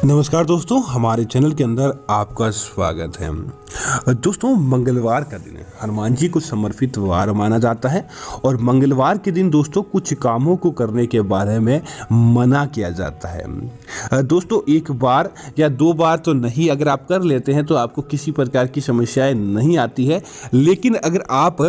नमस्कार दोस्तों, हमारे चैनल के अंदर आपका स्वागत है। दोस्तों, मंगलवार का दिन हनुमान जी को समर्पित वार माना जाता है और मंगलवार के दिन दोस्तों कुछ कामों को करने के बारे में मना किया जाता है। दोस्तों, एक बार या दो बार तो नहीं, अगर आप कर लेते हैं तो आपको किसी प्रकार की समस्याएं नहीं आती है। लेकिन अगर आप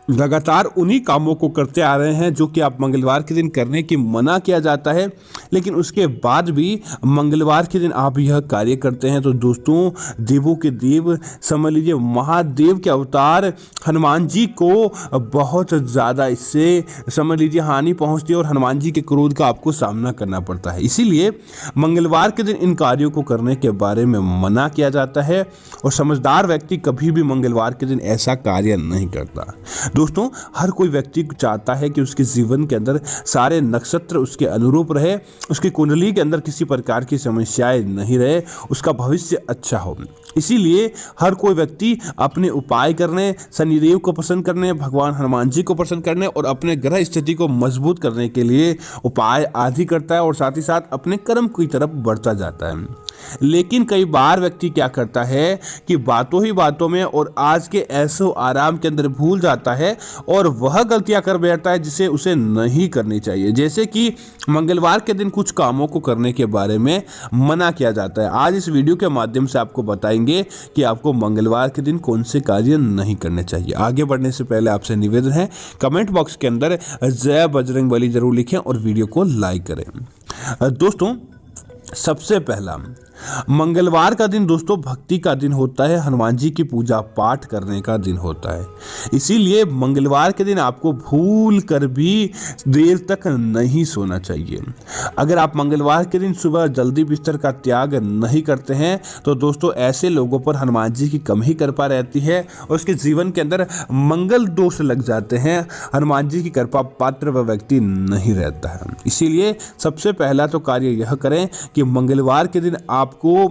लगातार उन्हीं कामों को करते आ रहे हैं जो कि आप मंगलवार के दिन करने की मना किया जाता है, लेकिन उसके बाद भी मंगलवार के दिन आप यह कार्य करते हैं, तो दोस्तों देवों के देव, समझ लीजिए महादेव के अवतार हनुमान जी को बहुत ज़्यादा इससे समझ लीजिए हानि पहुंचती है और हनुमान जी के क्रोध का आपको सामना करना पड़ता है। इसीलिए मंगलवार के दिन इन कार्यों को करने के बारे में मना किया जाता है और समझदार व्यक्ति कभी भी मंगलवार के दिन ऐसा कार्य नहीं करता। दोस्तों, हर कोई व्यक्ति चाहता है कि उसके जीवन के अंदर सारे नक्षत्र उसके अनुरूप रहे, उसकी कुंडली के अंदर किसी प्रकार की समस्याएं नहीं रहे, उसका भविष्य अच्छा हो। इसीलिए हर कोई व्यक्ति अपने उपाय करने, शनिदेव को प्रसन्न करने, भगवान हनुमान जी को प्रसन्न करने और अपने ग्रह स्थिति को मजबूत करने के लिए उपाय आदि करता है और साथ ही साथ अपने कर्म की तरफ बढ़ता जाता है। लेकिन कई बार व्यक्ति क्या करता है कि बातों ही बातों में और आज के ऐशो आराम के अंदर भूल जाता है और वह गलतियां कर बैठता है जिसे उसे नहीं करनी चाहिए। जैसे कि मंगलवार के दिन कुछ कामों को करने के बारे में मना किया जाता है। आज इस वीडियो के माध्यम से आपको बताएंगे कि आपको मंगलवार के दिन कौन से कार्य नहीं करने चाहिए। आगे बढ़ने से पहले आपसे निवेदन है, कमेंट बॉक्स के अंदर जय बजरंगबली जरूर लिखें और वीडियो को लाइक करें। दोस्तों, सबसे पहला, मंगलवार का दिन दोस्तों भक्ति का दिन होता है, हनुमान जी की पूजा पाठ करने का दिन होता है। इसीलिए मंगलवार के दिन आपको भूल कर भी देर तक नहीं सोना चाहिए। अगर आप मंगलवार के दिन सुबह जल्दी बिस्तर का त्याग नहीं करते हैं तो दोस्तों ऐसे लोगों पर हनुमान जी की कम ही कृपा रहती है और उसके जीवन के अंदर मंगल दोष लग जाते हैं। हनुमान जी की कृपा पात्र वह व्यक्ति नहीं रहता है। इसीलिए सबसे पहला तो कार्य यह करें कि मंगलवार के दिन आपको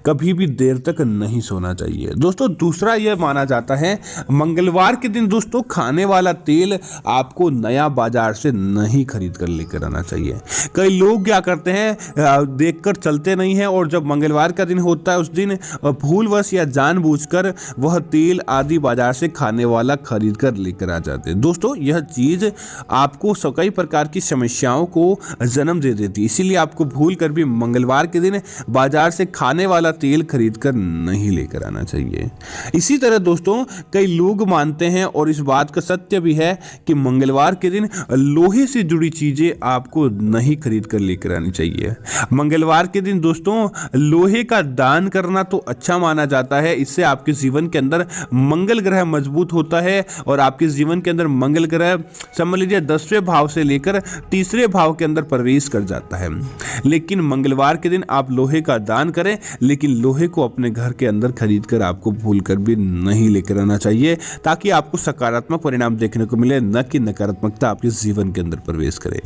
कभी भी देर तक नहीं सोना चाहिए। दोस्तों, दूसरा यह माना जाता है मंगलवार के दिन दोस्तों खाने वाला तेल आपको नया बाजार से नहीं खरीद कर लेकर आना चाहिए। कई लोग क्या करते हैं, देखकर चलते नहीं हैं और जब मंगलवार का दिन होता है उस दिन भूलवश या जानबूझकर वह तेल आदि बाजार से खाने वाला खरीद कर लेकर आ जाते हैं। दोस्तों, यह चीज आपको कई प्रकार की समस्याओं को जन्म दे देती है। इसीलिए आपको भूल कर भी मंगलवार के दिन बाजार से खाने वाला तेल खरीद कर नहीं लेकर आना चाहिए। इसी तरह दोस्तों कई लोग मानते हैं और इस बात का सत्य भी है कि मंगलवार के दिन लोहे से जुड़ी चीजें आपको नहीं खरीद कर लेकर आनी चाहिए। मंगलवार के दिन दोस्तों लोहे का दान करना तो अच्छा माना जाता है। इससे आपके जीवन के अंदर मंगल ग्रह मजबूत होता है और आपके जीवन के अंदर मंगल ग्रह समझ लीजिए 10वें भाव से लेकर 3रे भाव के अंदर प्रवेश कर जाता है। लेकिन मंगलवार के दिन आप लोहे का दान करें, लेकिन लोहे को अपने घर के अंदर खरीद कर आपको भूल कर भी नहीं लेकर आना चाहिए, ताकि आपको सकारात्मक परिणाम देखने को मिले, न कि नकारात्मकता आपके जीवन के अंदर प्रवेश करे।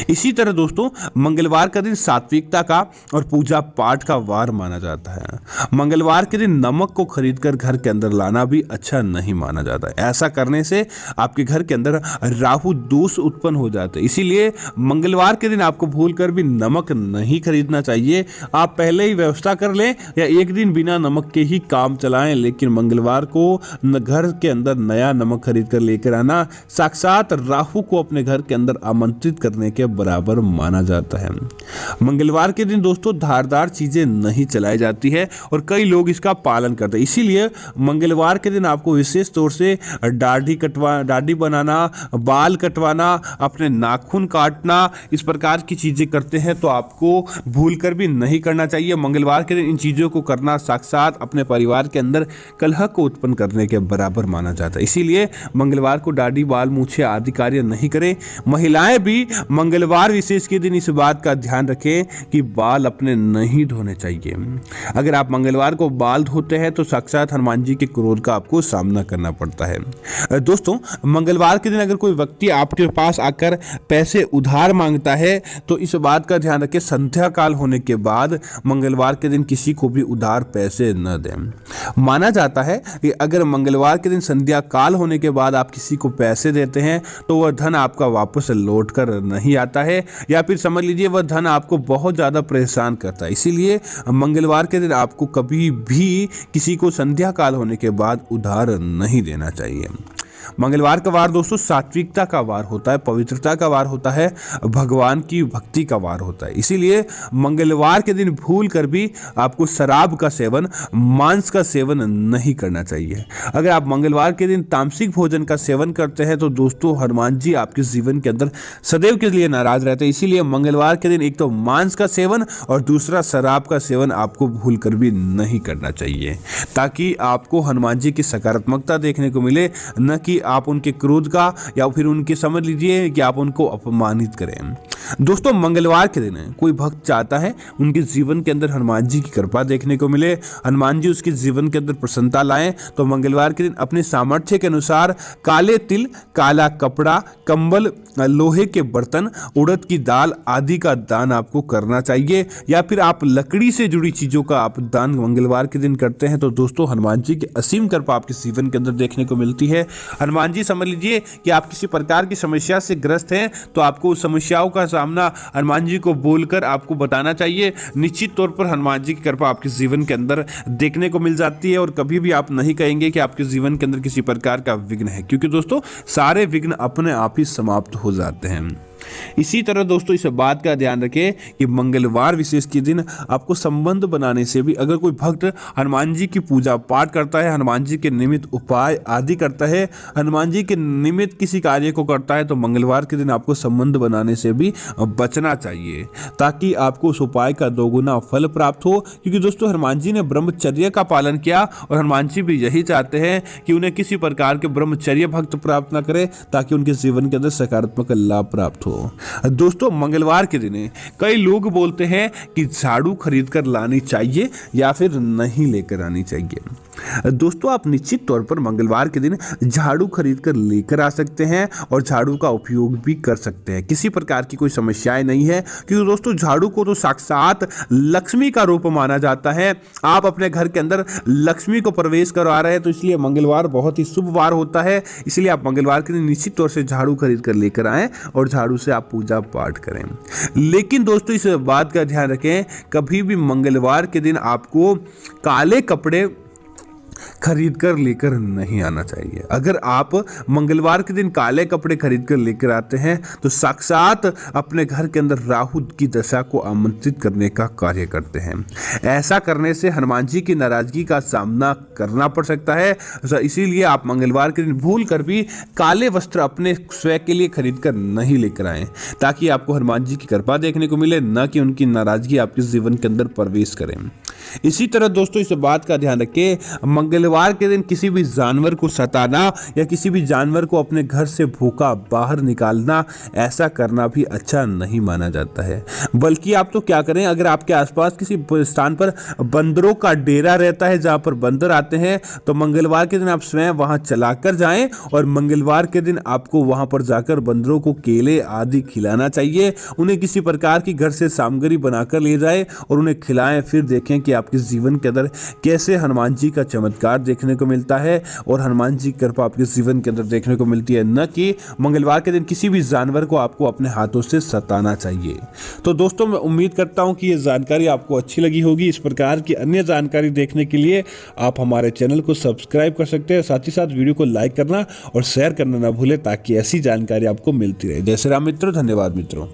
इसी तरह दोस्तों मंगलवार का दिन सात्विकता का और पूजा पाठ का वार माना जाता है। मंगलवार के दिन नमक को खरीद कर घर के अंदर लाना भी अच्छा नहीं माना जाता। ऐसा करने से आपके घर के अंदर राहु दोष उत्पन्न हो जाते हैं। इसीलिए मंगलवार के दिन आपको भूल कर भी नमक नहीं खरीदना चाहिए। आप पहले ही व्यवस्था कर लें या एक दिन बिना नमक के ही काम चलाएं, लेकिन मंगलवार को घर के अंदर नया नमक खरीद कर लेकर आना साक्षात राहु को अपने घर के अंदर आमंत्रित करने के बराबर माना जाता है। मंगलवार के दिन दोस्तों धारदार चीजें नहीं चलाई जाती है और कई लोग इसका पालन करते हैं। इसीलिए मंगलवार के दिन आपको विशेष तौर से दाढ़ी बनाना, बाल कटवाना, अपने नाखून काटना, इस प्रकार की चीजें करते हैं तो आपको भूल कर भी नहीं करना चाहिए। मंगलवार के दिन इन चीजों को करना साक्षात अपने परिवार के अंदर कलह को उत्पन्न करने के बराबर माना जाता है। इसीलिए मंगलवार को दाढ़ी, बाल, मूछें आदि कार्य नहीं करें। महिलाएं भी मंगलवार विशेष के दिन इस बात का ध्यान रखें कि बाल अपने नहीं धोने चाहिए। अगर आप मंगलवार को बाल धोते हैं तो साक्षात हनुमान जी के क्रोध का आपको सामना करना पड़ता है। दोस्तों, मंगलवार के दिन अगर कोई व्यक्ति आपके पास आकर पैसे उधार मांगता है तो इस बात का ध्यान रखें, संध्या काल होने के बाद मंगलवार के दिन किसी को भी उधार पैसे न दें। माना जाता है कि अगर मंगलवार के दिन संध्या काल होने के बाद आप किसी को पैसे देते हैं तो वह धन आपका वापस लौट कर नहीं आता है, या फिर समझ लीजिए वह धन आपको बहुत ज़्यादा परेशान करता है। इसीलिए मंगलवार के दिन आपको कभी भी किसी को संध्या काल होने के बाद उधार नहीं देना चाहिए। मंगलवार का वार दोस्तों सात्विकता का वार होता है, पवित्रता का वार होता है, भगवान की भक्ति का वार होता है। इसीलिए मंगलवार के दिन भूल कर भी आपको शराब का सेवन, मांस का सेवन नहीं करना चाहिए। अगर आप मंगलवार के दिन तामसिक भोजन का सेवन करते हैं तो दोस्तों हनुमान जी आपके जीवन के अंदर सदैव के लिए नाराज रहते हैं। इसीलिए मंगलवार के दिन एक तो मांस का सेवन और दूसरा शराब का सेवन आपको भूल कर भी नहीं करना चाहिए, ताकि आपको हनुमान जी की सकारात्मकता देखने को मिले, न कि आप उनके क्रोध का या फिर उनके समझ लीजिए कि आप उनको अपमानित करें। दोस्तों मंगलवार के दिन कोई भक्त चाहता है उनके जीवन के अंदर हनुमान जी की कृपा देखने को मिले, हनुमान जी उसके जीवन के अंदर प्रसन्नता लाएं, तो मंगलवार के दिन अपने सामर्थ्य के अनुसार काले तिल, काला कपड़ा, कंबल, लोहे के बर्तन, उड़द की दाल आदि का दान आपको करना चाहिए। या फिर आप लकड़ी से जुड़ी चीजों का आप दान मंगलवार के दिन करते हैं तो दोस्तों हनुमान जी की असीम कृपा आपके जीवन के अंदर देखने को मिलती है। हनुमान जी समझ लीजिए कि आप किसी प्रकार की समस्या से ग्रस्त हैं तो आपको उस समस्याओं का सामना हनुमान जी को बोलकर आपको बताना चाहिए। निश्चित तौर पर हनुमान जी की कृपा आपके जीवन के अंदर देखने को मिल जाती है और कभी भी आप नहीं कहेंगे कि आपके जीवन के अंदर किसी प्रकार का विघ्न है, क्योंकि दोस्तों सारे विघ्न अपने आप ही समाप्त हो जाते हैं। इसी तरह दोस्तों इस बात का ध्यान रखें कि मंगलवार विशेष के दिन आपको संबंध बनाने से भी, अगर कोई भक्त हनुमान जी की पूजा पाठ करता है, हनुमान जी के निमित्त उपाय आदि करता है, हनुमान जी के निमित्त किसी कार्य को करता है, तो मंगलवार के दिन आपको संबंध बनाने से भी बचना चाहिए, ताकि आपको उस उपाय का दोगुना फल प्राप्त हो। क्योंकि दोस्तों हनुमान जी ने ब्रह्मचर्य का पालन किया और हनुमान जी भी यही चाहते हैं कि उन्हें किसी प्रकार के ब्रह्मचर्य भक्त प्राप्त न करे, ताकि उनके जीवन के अंदर सकारात्मक लाभ प्राप्त हो। दोस्तों मंगलवार के दिन कई लोग बोलते हैं कि झाड़ू खरीद कर लानी चाहिए या फिर नहीं लेकर आनी चाहिए। दोस्तों आप निश्चित तौर पर मंगलवार के दिन झाड़ू खरीद कर लेकर आ सकते हैं और झाड़ू का उपयोग भी कर सकते हैं, किसी प्रकार की कोई समस्याएं नहीं है। क्योंकि दोस्तों झाड़ू को तो साक्षात लक्ष्मी का रूप माना जाता है। आप अपने घर के अंदर लक्ष्मी को प्रवेश करवा रहे हैं, तो इसलिए मंगलवार बहुत ही शुभ वार होता है। इसलिए आप मंगलवार के दिन निश्चित तौर से झाड़ू खरीद कर लेकर आएं और झाड़ू से आप पूजा पाठ करें। लेकिन दोस्तों इस बात का ध्यान रखें, कभी भी मंगलवार के दिन आपको काले कपड़े खरीद कर लेकर नहीं आना चाहिए। अगर आप मंगलवार के दिन काले कपड़े खरीद कर लेकर आते हैं तो साक्षात अपने घर के अंदर राहु की दशा को आमंत्रित करने का कार्य करते हैं। ऐसा करने से हनुमान जी की नाराजगी का सामना करना पड़ सकता है। इसीलिए आप मंगलवार के दिन भूल कर भी काले वस्त्र अपने स्वयं के लिए खरीद कर नहीं लेकर आए, ताकि आपको हनुमान जी की कृपा देखने को मिले, न कि उनकी नाराजगी आपके जीवन के अंदर प्रवेश करें। इसी तरह दोस्तों इस बात का ध्यान रखें, मंगलवार के दिन किसी भी जानवर को सताना या किसी भी जानवर को अपने घर से भूखा बाहर निकालना, ऐसा करना भी अच्छा नहीं माना जाता है। बल्कि आप तो क्या करें, अगर आपके आसपास किसी स्थान पर बंदरों का डेरा रहता है जहां पर बंदर आते हैं, तो मंगलवार के दिन आप स्वयं वहां चलाकर जाएं और मंगलवार के दिन आपको वहां पर जाकर बंदरों को केले आदि खिलाना चाहिए। उन्हें किसी प्रकार की घर से सामग्री बनाकर ले जाए और उन्हें खिलाएं, फिर देखें कि आपके जीवन के अंदर कैसे हनुमान जी का चमत्कार देखने को मिलता है और हनुमान जी की कृपा आपके जीवन के अंदर देखने को मिलती है। न कि मंगलवार के दिन किसी भी जानवर को आपको अपने हाथों से सताना चाहिए। तो दोस्तों मैं उम्मीद करता हूं कि ये जानकारी आपको अच्छी लगी होगी। इस प्रकार की अन्य जानकारी देखने के लिए आप हमारे चैनल को सब्सक्राइब कर सकते हैं। साथ ही साथ वीडियो को लाइक करना और शेयर करना ना भूलें, ताकि ऐसी जानकारी आपको मिलती रहे। जय श्री राम मित्रों, धन्यवाद मित्रों।